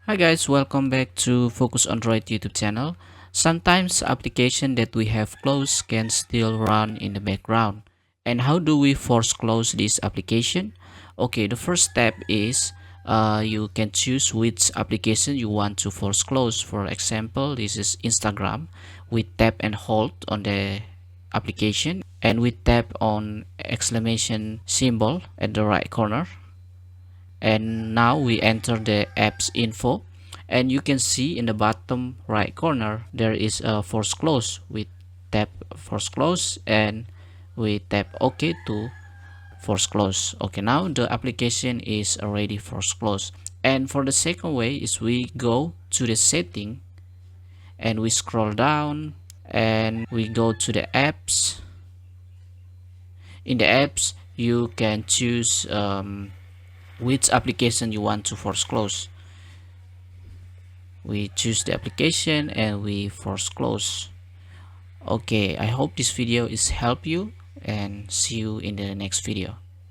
Hi guys, welcome back to Focus Android YouTube channel. Sometimes application that we have closed can still run in the background. And how do we force close this application? Okay, the first step is you can choose which application you want to force close. For example, this is Instagram. We tap and hold on the application and we tap on exclamation symbol at the right corner, and now we enter the apps info, and you can see in the bottom right corner there is a force close. We tap force close and we tap OK to force close. Okay, now the application is already force close. And for the second way is we go to the setting and we scroll down and we go to the apps. In the apps you can choose which application you want to force close. We choose the application and we force close. Okay, I hope this video is help you, and see you in the next video.